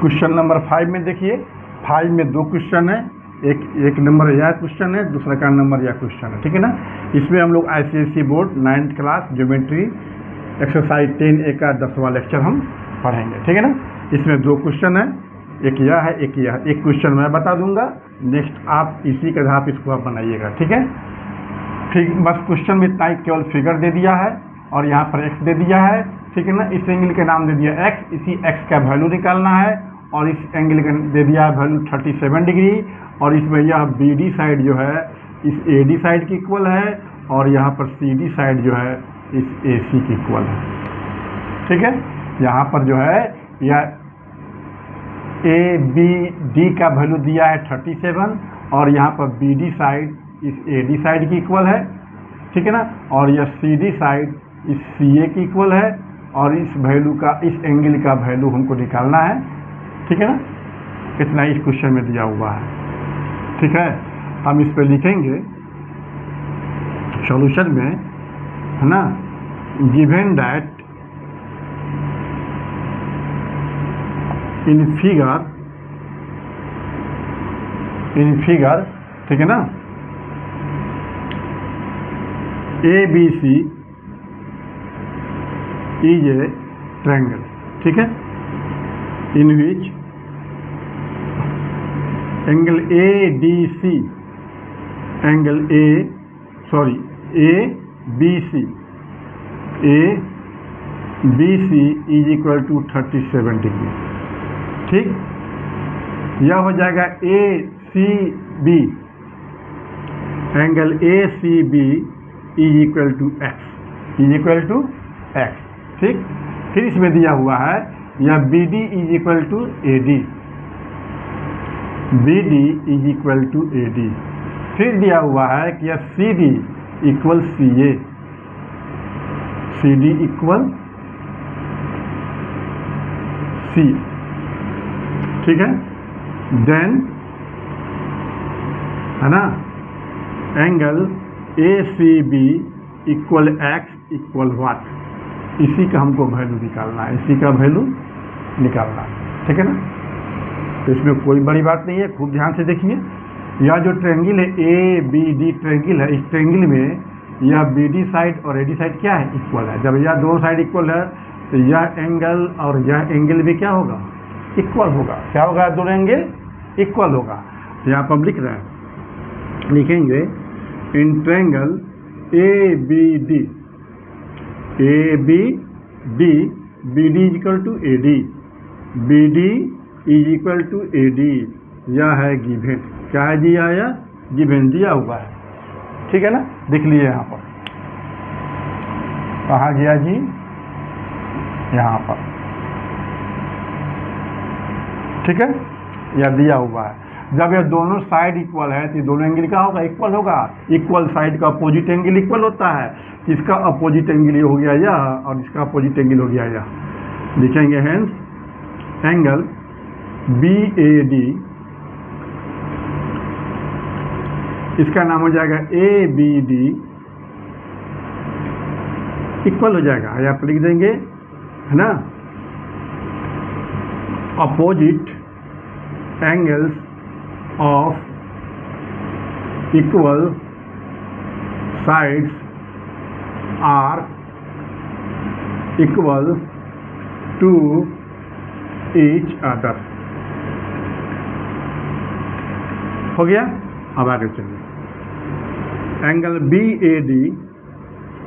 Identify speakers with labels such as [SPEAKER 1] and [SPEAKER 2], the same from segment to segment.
[SPEAKER 1] Question number 5 में देखिए, 5 में 2 क्वेश्चन है, एक नंबर यह क्वेश्चन है, दूसरा का नंबर यह क्वेश्चन है, ठीक है ना। इसमें हम लोग ICSE board 9th class geometry exercise 10A का 10वां लेक्चर हम पढ़ेंगे, ठीक है ना। इसमें 2 क्वेश्चन है, एक यह है, एक यह। एक क्वेश्चन मैं बता दूंगा, नेक्स्ट आप इसी के आधार पर इसको आप बनाइएगा, ठीक है। ठीक, बस क्वेश्चन में इतना ही, केवल फिगर दे दिया है और यहाँ पर x दे दिया है, ठीक है ना। इस एंगल के नाम दे दिया x, इसी x का वैल्यू निकालना है और इस एंगल का दे दिया है वैल्यू 37 डिग्री, और इसमें यह BD साइड जो है इस AD साइड की इक्वल है और यहाँ पर CD साइड जो है इस AC की इक्वल है, ठीक है। यहाँ पर जो है यह ABD का वैल्यू दिया है 37 और यहाँ पर BD साइड इस AD साइड की इक्वल है, ठीक है ना। और यह CD साइड इस CA की इक्वल है और इस वैल्यू का, इस एंगल का वैल्यू हमको निकालना है, ठीक है ना। इतना इस क्वेश्चन में दिया हुआ है, ठीक है। हम इस पे लिखेंगे सॉल्यूशन में, है ना, गिवन दैट इन फिगर, ठीक है ना, ABC is a triangle, ठीक है, in which angle ABC is equal to 37 degree, ठीक। यह हो जाएगा ACB, angle ACB is equal to x, ठीक। फिर इसमें दिया हुआ है यह BD is equal to AD, BD is equal to AD। फिर दिया हुआ है कि यह CD equal CA, CD equal C, ठीक है। देन, है ना, angle ACB equal x equal what, इसी का हमको वैल्यू निकालना है, इसी का वैल्यू निकालना है, ठीक है ना। तो इसमें कोई बड़ी बात नहीं है, खूब ध्यान से देखिए। यह जो ट्रायंगल है ABD ट्रायंगल है, इस ट्रायंगल में यह BD साइड और AD साइड क्या है, इक्वल है। जब यह दोनों साइड इक्वल है तो यह एंगल और यह एंगल भी क्या होगा, इक्वल होगा। क्या होगा, दोनों एंगल इक्वल होगा। तो यहाँ पर हम लिख रहे हैं, लिखेंगे in triangle ABD BD is equal to AD, BD is equal to AD, यह है गिवन। क्या है दिया, यह गिवन दिया हुआ है, ठीक है ना। देख लीजिए यहाँ पर, कहाँ गया जी, यहाँ पर, ठीक है, यह दिया हुआ है। जब यह दोनों साइड इक्वल है तो दोनों एंगल क्या होगा, इक्वल होगा। इक्वल साइड का अपोजिट एंगल इक्वल होता है, इसका अपोजिट एंगल ये हो गया यह और इसका अपोजिट एंगल हो गया यह। लिखेंगे हेंस एंगल BAD, इसका नाम हो जाएगा ABD, इक्वल हो जाएगा, यहाँ पर लिख देंगे, है ना, opposite angles of equal sides are equal to each other। हो गया। अब आगे चलिए, एंगल BAD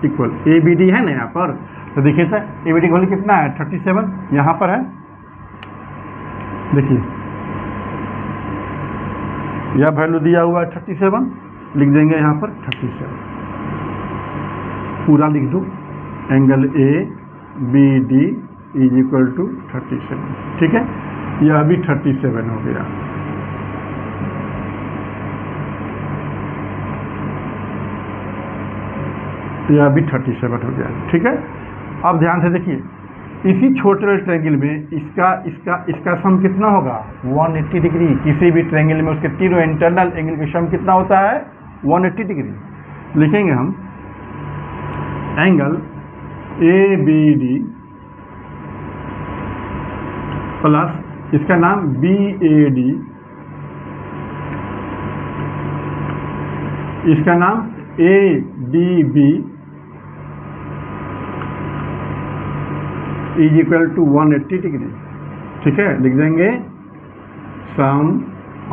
[SPEAKER 1] इक्वल ABD है ना यहाँ पर, तो देखिए सर ABD का वैल्यू कितना है, 37 यहाँ पर है, देखिए यह वैल्यू दिया हुआ है 37, लिख देंगे यहाँ पर 37, पूरा लिख दो, angle ABD is equal to 37, ठीक है। यह भी 37 हो गया, यह भी 37 हो गया, ठीक है। अब ध्यान से देखिए, इसी छोटे वाले ट्रायंगल में इसका सम कितना होगा, 180 डिग्री। किसी भी ट्रायंगल में उसके तीनों इंटरनल एंगल का सम कितना होता है, 180 डिग्री। लिखेंगे हम एंगल ABD प्लस इसका नाम BAD, इसका नाम ADB is equal to 180 degree. ठीक है, लिख देंगे sum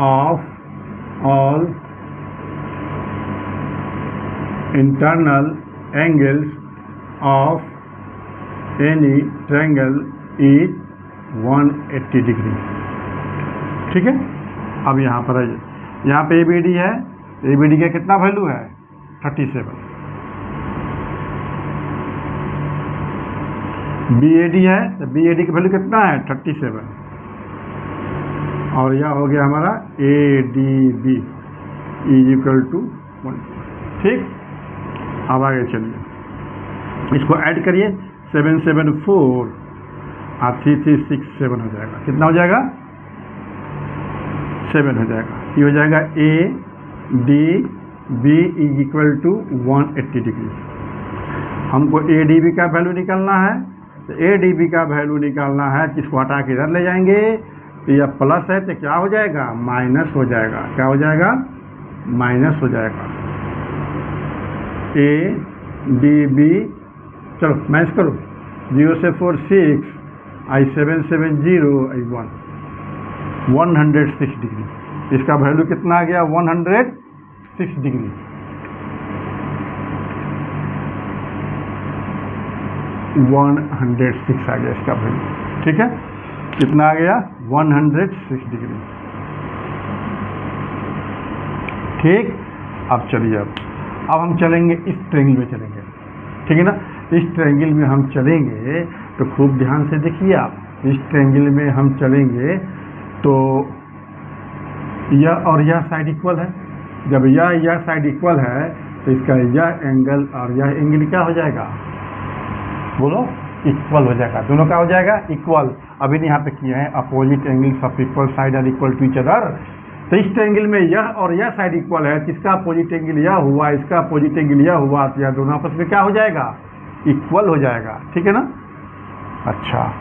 [SPEAKER 1] of all internal angles of any triangle is 180 degree. ठीक है, अब यहाँ पर आइए, यहाँ पे ABD है, ABD का कितना वैल्यू है 37, BAD है तो BAD की वैल्यू कितना है 37, और यह हो गया हमारा ADB इज इक्वल टू 1। ठीक, अब आगे चलिए, इसको ऐड करिए, 774 और 3367 हो जाएगा, कितना हो जाएगा 7 हो जाएगा, ये हो जाएगा ADB is equal to 180 degree. हमको ADB का वैल्यू निकालना है, तो ADB का वैल्यू निकालना है, किसको हटा के इधर ले जाएंगे, तो यह प्लस है तो क्या हो जाएगा माइनस हो जाएगा, क्या हो जाएगा माइनस हो जाएगा। ADB, चलो मैच करो, 0 से 4 6, I770 I1 106 डिग्री, इसका वैल्यू कितना आ गया 106 डिग्री। 106 आ गया इसका वैल्यू। ठीक है, कितना आ गया 106 डिग्री। ठीक, अब चलिए, अब हम चलेंगे इस ट्रायंगल में चलेंगे। ठीक है ना, इस ट्रायंगल में हम चलेंगे तो खूब ध्यान से देखिए आप, इस ट्रायंगल में हम चलेंगे तो यह और यह साइड इक्वल है, जब यह साइड इक्वल है तो इसका यह एंगल और यह एंगल क्या हो जाएगा, बोलो इक्वल हो जाएगा, दोनों का हो जाएगा इक्वल। अभी यहाँ पे किए हैं opposite angles of equal side are equal to each other, तो इस ट्रायंगल में यह और यह साइड इक्वल है, किसका अपोजिट एंगल यह हुआ, इसका अपोजिट एंगल यह हुआ, तो यह दोनों आपस में क्या हो जाएगा इक्वल हो जाएगा। ठीक है ना, अच्छा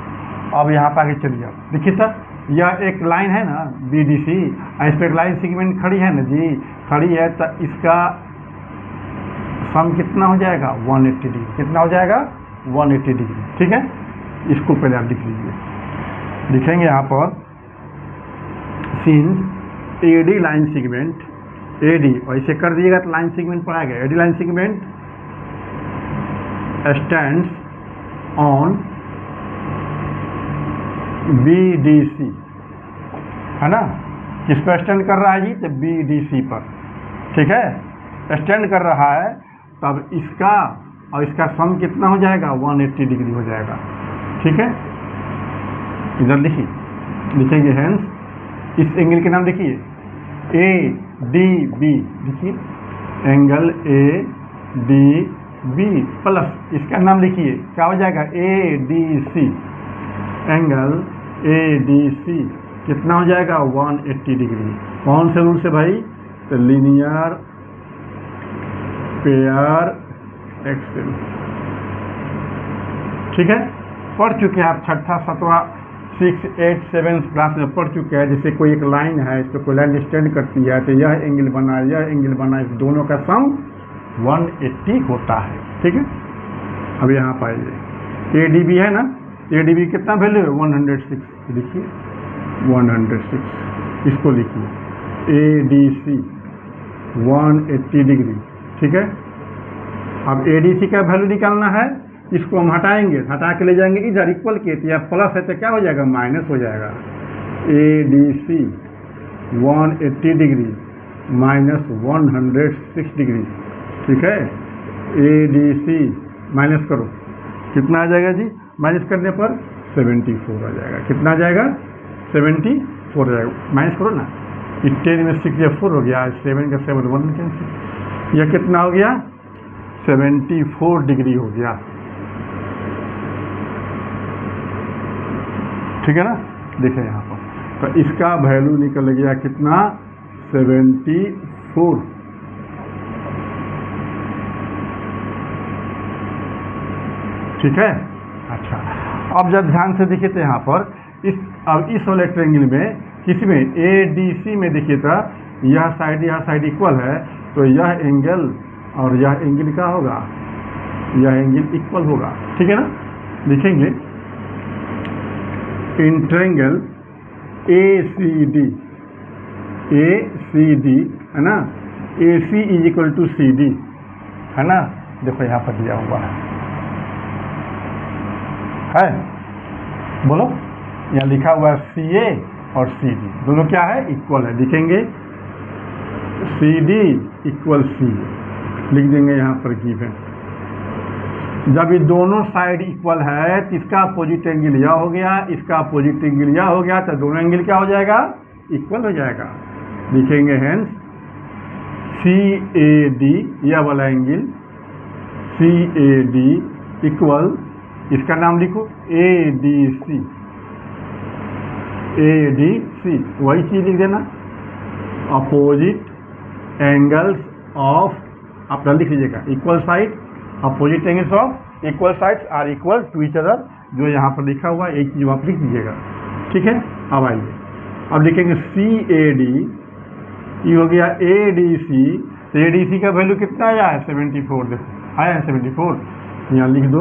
[SPEAKER 1] अब यहाँ पर आगे चलिए, आप देखिए सर, यह एक लाइन है ना BDC, इस पर एक लाइन सेगमेंट खड़ी है ना जी, खड़ी है, तो इसका सम कितना हो जाएगा 180 डिग्री, कितना हो जाएगा 180 डिग्री। ठीक है, इसको पहले आप लिख लीजिए, लिखेंगे यहाँ पर since AD line segment AD, और इसे कर दिएगा तो लाइन सेगमेंट पर आएगा, AD line segment stands on BDC, है ना, किस पर स्टैंड कर रहा है जी, तो BDC पर। ठीक है, स्टैंड कर रहा है, तब इसका और इसका सम कितना हो जाएगा 180 डिग्री हो जाएगा। ठीक है, इधर लिखिए, लिखेंगे हेंस इस एंगल के नाम लिखिए ADB, लिखिए एंगल ADB प्लस इसका नाम लिखिए क्या हो जाएगा ADC, एंगल ADC कितना हो जाएगा 180 डिग्री। कौन से रूल से भाई, तो लीनियर पेयर एक्सल। ठीक है, पढ़ चुके हैं आप, छठा 7वां 6 8 7 क्लास में पढ़ चुके हैं। जैसे कोई एक लाइन है, इस पर कोई लाइन स्टैंड करती है, तो यह एंगल बना, यह एंगल बना, इस दोनों का सम 180 होता है। ठीक है, अब यहाँ पाइए ADB है ना, ADB कितना वैल्यू है 106, लिखिए 106, इसको लिखिए ADC 180 डिग्री। ठीक है, अब ADC का वैल्यू निकालना है, इसको हम हटाएंगे, हटा के ले जाएंगे इधर इक्वल के, तो यह प्लस है तो क्या हो जाएगा माइनस हो जाएगा। ADC 180 degree minus 106 degree. ठीक है, ADC माइनस करो, कितना आ जाएगा जी, माइनस करने पर 74 आ जाएगा। कितना आ जाएगा 74 आ जाएगा, माइनस करो ना, 10 में 6 या 4 हो गया, 7 का 7 1 कैंसिल, यह कितना हो गया 74 डिग्री हो गया। ठीक है ना, देखिए यहाँ पर, तो इसका वैल्यू निकल गया कितना 74। ठीक है, अच्छा अब जब ध्यान से देखिए तो यहाँ पर अब इस वाले ट्रायंगल में किसी में ADC में देखिए तो यह साइड इक्वल है, तो यह एंगल और यह एंगल क्या होगा, यह एंगल इक्वल होगा, ठीक है ना। लिखेंगे इन ट्रायंगल ACD है ना, AC is equal to CD है ना। देखो यहाँ पर दिया हुआ है, बोलो, यहाँ लिखा हुआ है CA और CD दोनों क्या है, इक्वल है। लिखेंगे CD इक्वल CA, लिख देंगे यहाँ पर गिवन। जब ये दोनों साइड इक्वल है तो इसका अपोजिट एंगल यह हो गया, इसका अपोजिट एंगल यह हो गया, तो दोनों एंगल क्या हो जाएगा, इक्वल हो जाएगा। लिखेंगे हेंस CAD, यह वाला एंगल CAD इक्वल, इसका नाम लिखो ADC, वही चीज लिख देना, अपोजिट एंगल्स ऑफ, आप लिख लीजिएगा equal side, opposite angles of equal sides are equal to each other, जो यहाँ पर लिखा हुआ एक चीज आप लिख दीजिएगा, ठीक है। अब आइए, अब लिखेंगे CAD, ये हो गया ADC, तो ADC का वैल्यू कितना आया है, 74, देखो आया है 74, यहाँ लिख दो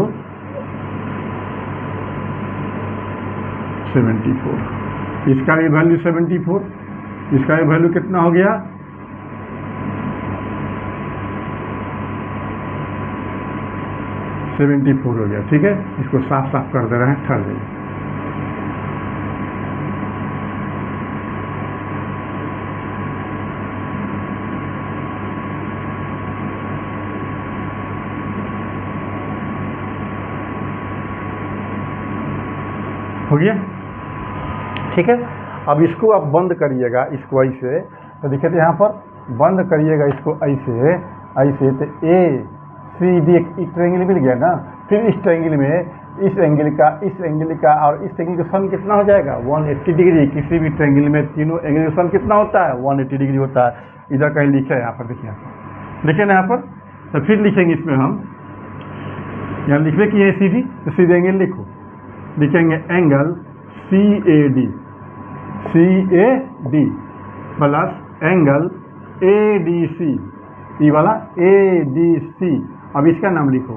[SPEAKER 1] 74, इसका भी वैल्यू 74, इसका भी वैल्यू कितना हो गया, 74 हो गया, ठीक है। इसको साफ साफ कर दे रहे हैं, ठहर जाइए। हो गया, ठीक है। अब इसको आप बंद करिएगा, इसको ऐसे, तो देखिए तो यहाँ पर बंद करिएगा इसको ऐसे, तो ACD एक ट्रायंगल मिल गया ना। फिर इस ट्रायंगल में इस एंगल का और इस एंगल का सम कितना हो जाएगा, 180 डिग्री। किसी भी ट्रायंगल में तीनों एंगल का सम कितना होता है, 180 डिग्री होता है। इधर कहीं लिखा है, यहाँ पर देखिए, लिखे ना यहाँ पर, तो फिर लिखेंगे इसमें हम, यहाँ लिख रहे कि ACD, तो सीधे एंगल लिखो, लिखेंगे angle CAD plus angle ADC, ये वाला ADC, अब इसका नाम लिखो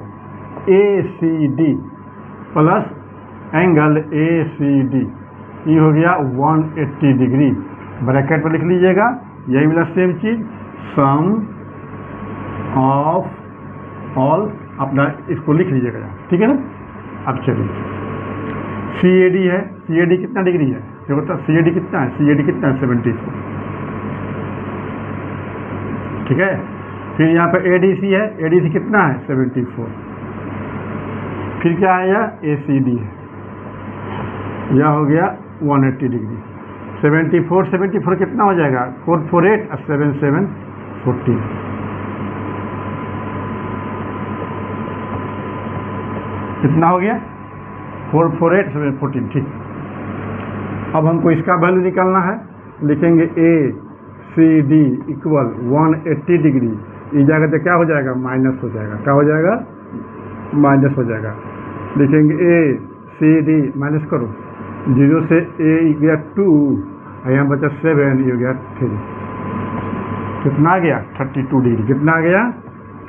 [SPEAKER 1] ACD प्लस एंगल ACD, ये हो गया 180 डिग्री। ब्रैकेट पर लिख लीजिएगा, यही वाला सेम चीज, सम ऑफ ऑल, अपना इसको लिख लीजिएगा, ठीक है ना। अब चलिए CAD है, CAD कितना डिग्री है, देखो तो CAD कितना है, 74, ठीक है। फिर यहाँ पे ADC है, ADC कितना है, 74। फिर क्या आया, ACD है, यह हो गया 180 डिग्री। 74 कितना हो जाएगा, 448 और 7 7 14, कितना हो गया, 448 7 14, ठीक। अब हमको इसका वैल्यू निकालना है, लिखेंगे ACD इक्वल 180 डिग्री, इस जगह तो क्या हो जाएगा, माइनस हो जाएगा, क्या हो जाएगा, माइनस हो जाएगा। लिखेंगे ACD, माइनस करो, 0 से A गया 2, यहाँ बचा 7, ये हो गया 3, कितना आ गया, 32 डिग्री, कितना आ गया,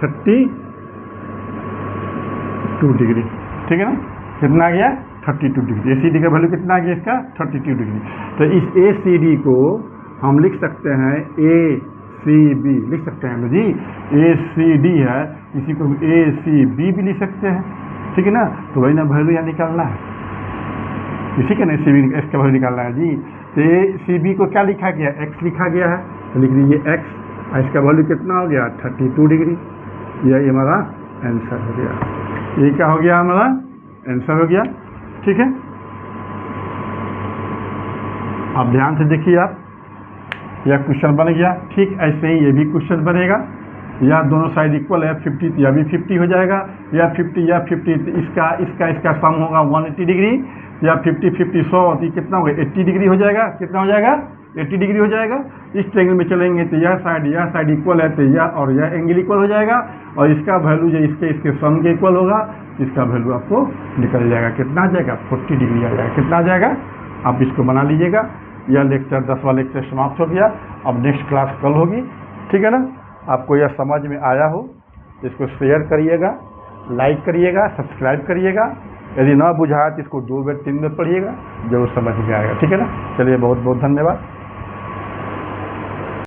[SPEAKER 1] 32 डिग्री, ठीक है ना। कितना आ गया, 32 डिग्री। ACD का वैल्यू कितना आ गया इसका, 32 डिग्री। तो इस ACD को हम लिख सकते हैं ACB, लिख सकते हैं जी, ACD है, इसी को ACB भी लिख सकते हैं, ठीक है ना। तो वही ना वैल्यू यहाँ निकालना है, इसी का ना CB इसका वैल्यू निकालना है जी। तो CB को क्या लिखा गया, X लिखा गया है, तो लिख लीजिए X, इसका वैल्यू कितना हो गया, 32 डिग्री। यही हमारा आंसर हो गया, ये क्या हो गया, हमारा आंसर हो गया, ठीक है। अब ध्यान से देखिए आप, यह क्वेश्चन बन गया, ठीक ऐसे ही ये भी क्वेश्चन बनेगा। या दोनों साइड इक्वल है 50, तो यह भी 50 हो जाएगा, या 50 तो इसका सम होगा 180 डिग्री, या 50 100, तो कितना होगा, 80 डिग्री हो जाएगा, कितना हो जाएगा, 80 डिग्री हो जाएगा। इस ट्रायंगल में चलेंगे तो यह साइड इक्वल है, तो यह और यह एंगल इक्वल हो जाएगा, और इसका वैल्यू जो इसके सम के इक्वल होगा, इसका वैल्यू आपको निकल जाएगा, कितना आ जाएगा, 40 डिग्री आ जाएगा, कितना आ जाएगा, आप इसको बना लीजिएगा। यह लेक्चर 10वां लेक्चर समाप्त हो गया। अब नेक्स्ट क्लास कल होगी, ठीक है ना। आपको यह समझ में आया हो इसको शेयर करिएगा, लाइक करिएगा, सब्सक्राइब करिएगा। यदि ना बुझाए तो इसको 2 बार 3 बार पढ़िएगा, जरूर समझ में आएगा, ठीक है ना। चलिए बहुत बहुत धन्यवाद।